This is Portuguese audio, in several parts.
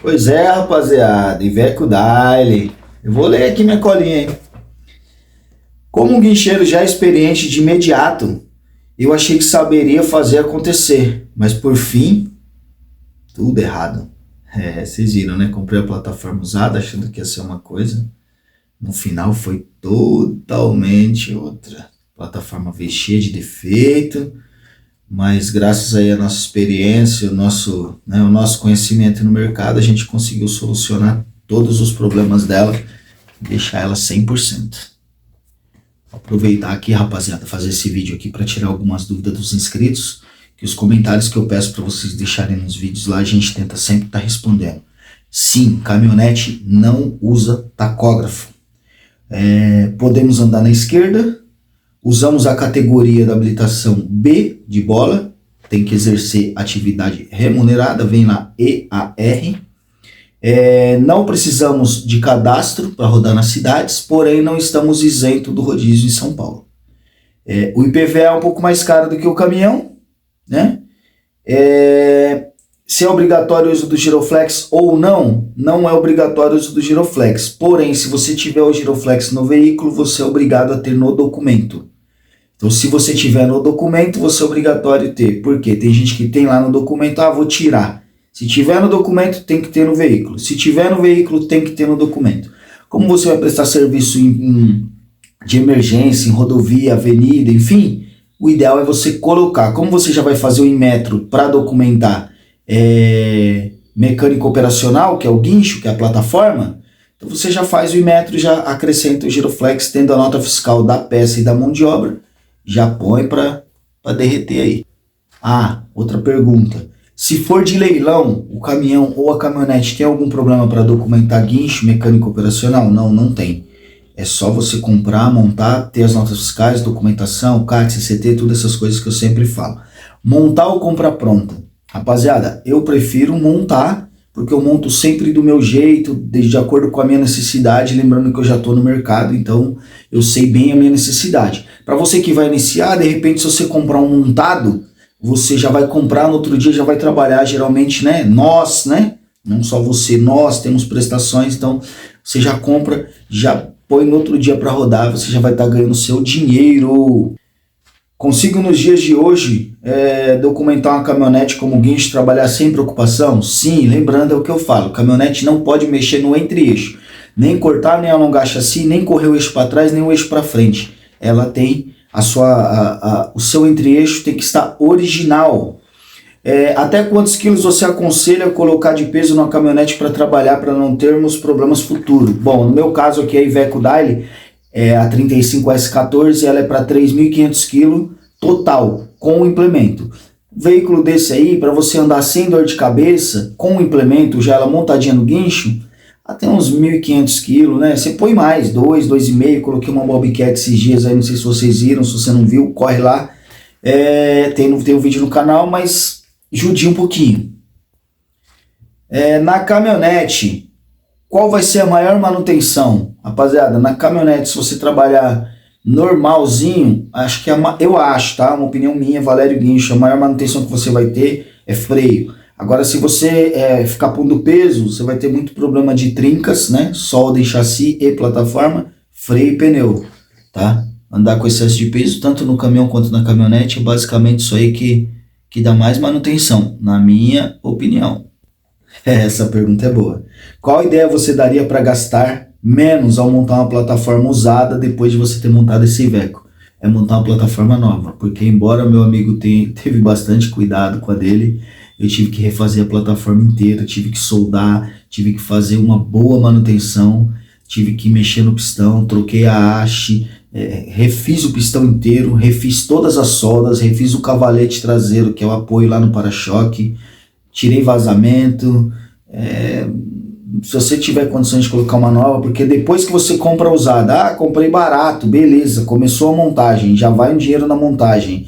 Pois é, rapaziada, Iveco Daily. Eu vou ler aqui minha colinha, hein? Como um guincheiro já experiente de imediato, eu achei que saberia fazer acontecer, mas por fim, tudo errado. Vocês viram, né? Comprei a plataforma usada achando que ia ser uma coisa. No final foi totalmente outra. A plataforma veio cheia de defeito, mas graças aí à nossa experiência, o nosso conhecimento no mercado, a gente conseguiu solucionar todos os problemas dela e deixar ela 100%. Vou aproveitar aqui, rapaziada, fazer esse vídeo aqui para tirar algumas dúvidas dos inscritos, que os comentários que eu peço para vocês deixarem nos vídeos lá, a gente tenta sempre estar respondendo. Sim, caminhonete não usa tacógrafo. Podemos andar na esquerda. Usamos a categoria da habilitação B de bola, tem que exercer atividade remunerada, vem lá EAR. Não precisamos de cadastro para rodar nas cidades, porém não estamos isentos do rodízio em São Paulo. O IPVA é um pouco mais caro do que o caminhão, né? Se é obrigatório o uso do giroflex ou não, não é obrigatório o uso do giroflex. Porém, se você tiver o giroflex no veículo, você é obrigado a ter no documento. Então, se você tiver no documento, você é obrigatório ter. Por quê? Tem gente que tem lá no documento, vou tirar. Se tiver no documento, tem que ter no veículo. Se tiver no veículo, tem que ter no documento. Como você vai prestar serviço de emergência, em rodovia, avenida, enfim, o ideal é você colocar. Como você já vai fazer o Inmetro para documentar mecânico operacional, que é o guincho, que é a plataforma, então você já faz o Inmetro, já acrescenta o giroflex, tendo a nota fiscal da peça e da mão de obra, já põe para derreter aí. Outra pergunta. Se for de leilão, o caminhão ou a caminhonete tem algum problema para documentar guincho mecânico operacional? Não, não tem. É só você comprar, montar, ter as notas fiscais, documentação, CAT, CCT, todas essas coisas que eu sempre falo. Montar ou comprar pronta? Rapaziada, eu prefiro montar, porque eu monto sempre do meu jeito, de acordo com a minha necessidade, lembrando que eu já estou no mercado, então eu sei bem a minha necessidade. Para você que vai iniciar, de repente, se você comprar um montado, você já vai comprar, no outro dia já vai trabalhar, geralmente, né? Nós, né? Não só você, nós temos prestações, então você já compra, já põe no outro dia para rodar, você já vai estar ganhando seu dinheiro. Consigo nos dias de hoje documentar uma caminhonete como guincho, trabalhar sem preocupação? Sim, lembrando é o que eu falo, caminhonete não pode mexer no entre-eixo, nem cortar, nem alongar chassi, nem correr o eixo para trás, nem o eixo para frente. Ela tem o seu entre-eixo tem que estar original. Até quantos quilos você aconselha colocar de peso numa caminhonete para trabalhar, para não termos problemas futuros? Bom, no meu caso aqui, a Iveco Daily, a 35S14, ela é para 3.500 kg total, com o implemento. Veículo desse aí, para você andar sem dor de cabeça, com o implemento, já ela montadinha no guincho, até uns 1.500 kg, né? Você põe mais, 2,5, coloquei uma Bobcat esses dias aí, não sei se vocês viram, se você não viu, corre lá. Tem um vídeo no canal, mas judia um pouquinho. Na caminhonete, qual vai ser a maior manutenção? Rapaziada, na caminhonete, se você trabalhar normalzinho, acho que eu acho, tá? Uma opinião minha, Valério Guincho, a maior manutenção que você vai ter é freio. Agora, se você ficar pondo peso, você vai ter muito problema de trincas, né? Solda em chassi e plataforma, freio e pneu, tá? Andar com excesso de peso, tanto no caminhão quanto na caminhonete, é basicamente isso aí que dá mais manutenção, na minha opinião. Essa pergunta é boa. Qual ideia você daria para gastar menos ao montar uma plataforma usada depois de você ter montado esse Iveco? É montar uma plataforma nova, porque embora meu amigo teve bastante cuidado com a dele, eu tive que refazer a plataforma inteira, tive que soldar, tive que fazer uma boa manutenção, tive que mexer no pistão, troquei a haste, refiz o pistão inteiro, refiz todas as soldas, refiz o cavalete traseiro, que é o apoio lá no para-choque, tirei vazamento. Se você tiver condições de colocar uma nova, porque depois que você compra usada, comprei barato, beleza, começou a montagem, já vai um dinheiro na montagem.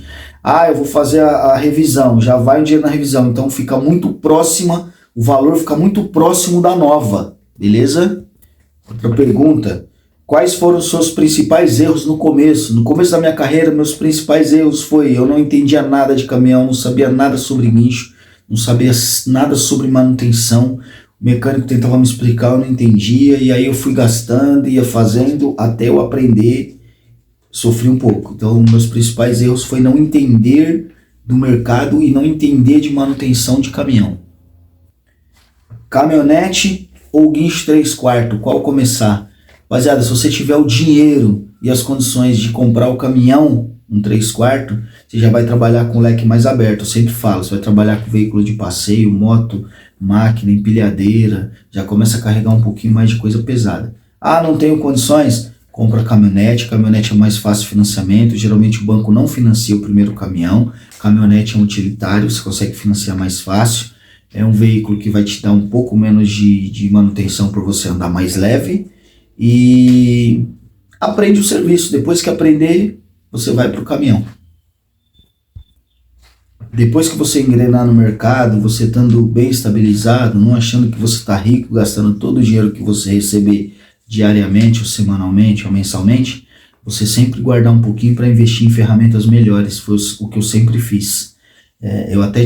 Eu vou fazer a revisão, já vai um dinheiro na revisão, então fica muito próxima, o valor fica muito próximo da nova, beleza? Outra pergunta, quais foram os seus principais erros no começo? No começo da minha carreira, meus principais erros foi, eu não entendia nada de caminhão, não sabia nada sobre guincho, não sabia nada sobre manutenção. O mecânico tentava me explicar, eu não entendia, e aí eu fui gastando, ia fazendo até eu aprender, sofri um pouco. Então, meus principais erros foi não entender do mercado e não entender de manutenção de caminhão. Caminhonete ou guincho 3/4, qual começar? Rapaziada, se você tiver o dinheiro e as condições de comprar o caminhão, um 3/4, você já vai trabalhar com o leque mais aberto. Eu sempre falo, você vai trabalhar com veículo de passeio, moto, máquina, empilhadeira, já começa a carregar um pouquinho mais de coisa pesada. Ah, não tenho condições? Compra caminhonete, caminhonete é mais fácil financiamento, geralmente o banco não financia o primeiro caminhão, caminhonete é um utilitário, você consegue financiar mais fácil, é um veículo que vai te dar um pouco menos de manutenção por você andar mais leve, e aprende o serviço. Depois que aprender, você vai para o caminhão. Depois que você engrenar no mercado, você estando bem estabilizado, não achando que você está rico, gastando todo o dinheiro que você receber diariamente, ou semanalmente, ou mensalmente, você sempre guardar um pouquinho para investir em ferramentas melhores. Foi o que eu sempre fiz. Eu até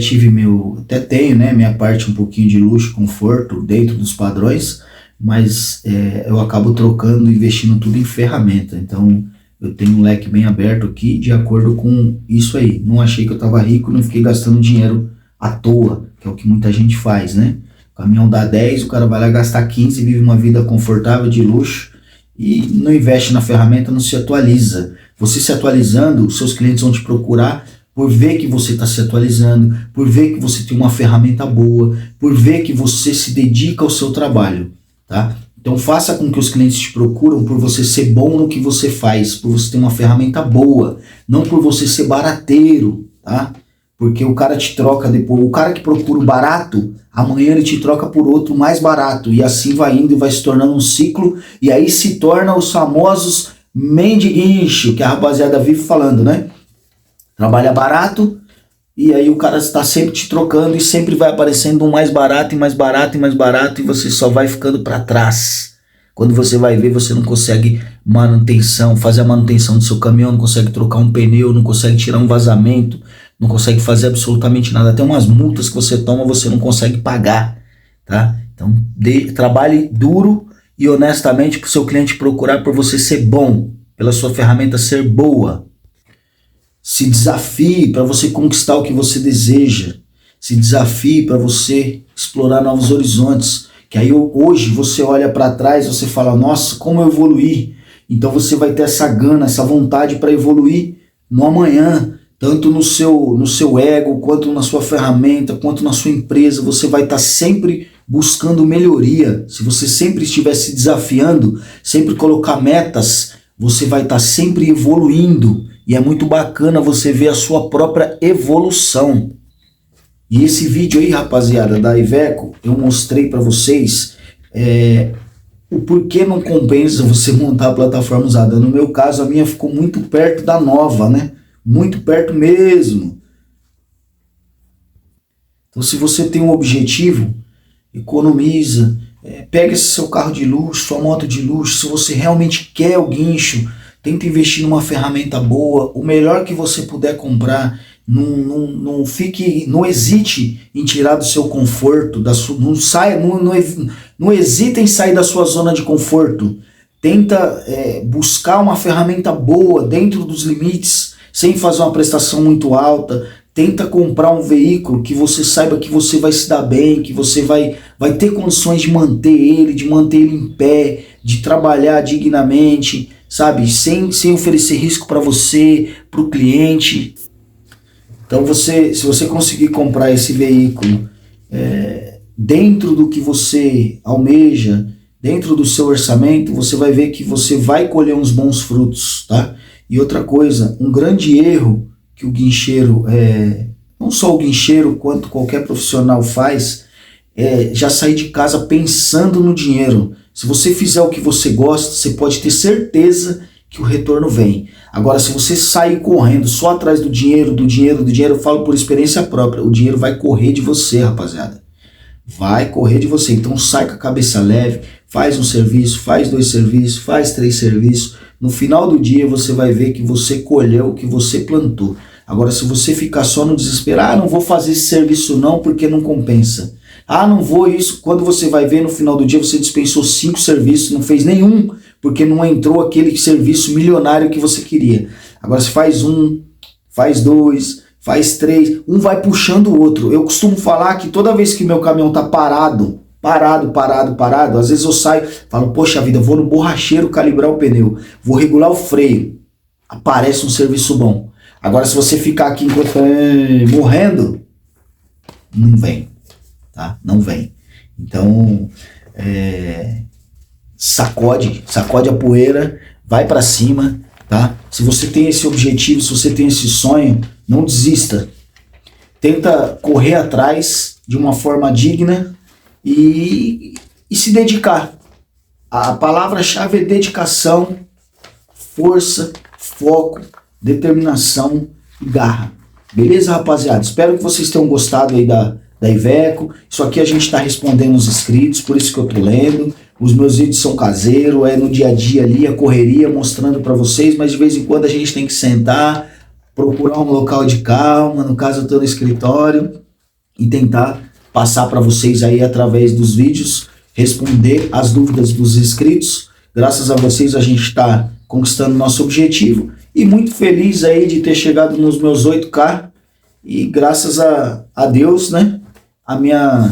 tenho, né, minha parte um pouquinho de luxo, conforto dentro dos padrões, mas eu acabo trocando, investindo tudo em ferramenta. Então eu tenho um leque bem aberto aqui de acordo com isso aí. Não achei que eu estava rico, não fiquei gastando dinheiro à toa, que é o que muita gente faz, né? O caminhão dá 10, o cara vai lá gastar 15, vive uma vida confortável de luxo e não investe na ferramenta, não se atualiza. Você se atualizando, os seus clientes vão te procurar por ver que você está se atualizando, por ver que você tem uma ferramenta boa, por ver que você se dedica ao seu trabalho, tá? Então faça com que os clientes te procuram por você ser bom no que você faz, por você ter uma ferramenta boa, não por você ser barateiro, tá? Porque o cara te troca depois, o cara que procura o barato, amanhã ele te troca por outro mais barato, e assim vai indo e vai se tornando um ciclo, e aí se torna os famosos mendiguincho, que a rapaziada vive falando, né? Trabalha barato, e aí o cara está sempre te trocando e sempre vai aparecendo um mais barato e mais barato e mais barato, e você só vai ficando para trás. Quando você vai ver, você não consegue fazer a manutenção do seu caminhão, não consegue trocar um pneu, não consegue tirar um vazamento, não consegue fazer absolutamente nada. Até umas multas que você toma, você não consegue pagar, tá? Então trabalhe duro e honestamente para o seu cliente procurar por você ser bom, pela sua ferramenta ser boa. Se desafie para você conquistar o que você deseja. Se desafie para você explorar novos horizontes. Que aí hoje você olha para trás e você fala, nossa, como eu evoluí. Então você vai ter essa gana, essa vontade para evoluir no amanhã. Tanto no seu ego, quanto na sua ferramenta, quanto na sua empresa. Você vai estar sempre buscando melhoria. Se você sempre estiver se desafiando, sempre colocar metas, você vai estar sempre evoluindo. E é muito bacana você ver a sua própria evolução. E esse vídeo aí, rapaziada, da Iveco, eu mostrei para vocês o porquê não compensa você montar a plataforma usada. No meu caso, a minha ficou muito perto da nova, né? Muito perto mesmo. Então, se você tem um objetivo, economiza, pega esse seu carro de luxo, sua moto de luxo. Se você realmente quer o guincho, tenta investir numa ferramenta boa, o melhor que você puder comprar. Não hesite em tirar do seu conforto, não hesite em sair da sua zona de conforto. Tenta buscar uma ferramenta boa dentro dos limites, sem fazer uma prestação muito alta. Tenta comprar um veículo que você saiba que você vai se dar bem, que você vai ter condições de manter ele em pé, de trabalhar dignamente, sabe? Sem oferecer risco para você, para o cliente. Então se você conseguir comprar esse veículo dentro do que você almeja, dentro do seu orçamento, você vai ver que você vai colher uns bons frutos, tá? E outra coisa, um grande erro que o guincheiro, não só o guincheiro, quanto qualquer profissional faz, já sair de casa pensando no dinheiro. Se você fizer o que você gosta, você pode ter certeza que o retorno vem. Agora, se você sair correndo só atrás do dinheiro, eu falo por experiência própria, o dinheiro vai correr de você, rapaziada. Vai correr de você. Então sai com a cabeça leve, faz um serviço, faz 2 serviços, faz 3 serviços. No final do dia você vai ver que você colheu o que você plantou. Agora, se você ficar só no desespero, não vou fazer esse serviço não porque não compensa. Ah, não vou isso. Quando você vai ver no final do dia, você dispensou 5 serviços, não fez nenhum, porque não entrou aquele serviço milionário que você queria. Agora você faz 1, faz 2, faz 3, um vai puxando o outro. Eu costumo falar que toda vez que meu caminhão tá parado, às vezes eu saio, falo, poxa vida, vou no borracheiro calibrar o pneu, vou regular o freio, aparece um serviço bom. Agora se você ficar aqui morrendo, não vem, tá? Não vem. Então, sacode a poeira, vai para cima, tá? Se você tem esse objetivo, se você tem esse sonho, não desista. Tenta correr atrás de uma forma digna e se dedicar. A palavra-chave é dedicação, força, foco, determinação e garra. Beleza, rapaziada? Espero que vocês tenham gostado aí da Iveco. Isso aqui a gente está respondendo os inscritos, por isso que eu tô lendo. Os meus vídeos são caseiros, é no dia a dia ali, a correria, mostrando para vocês, mas de vez em quando a gente tem que sentar, procurar um local de calma, no caso eu tô no escritório, e tentar passar para vocês aí através dos vídeos, responder as dúvidas dos inscritos. Graças a vocês a gente está conquistando nosso objetivo e muito feliz aí de ter chegado nos meus 8K e graças a Deus, né, a minha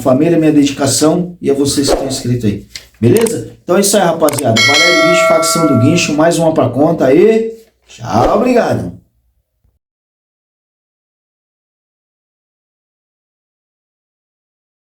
família, minha dedicação e a vocês que estão inscritos aí. Beleza? Então é isso aí, rapaziada. Valério Guincho, facção do Guincho, mais uma pra conta aí. Tchau, obrigado.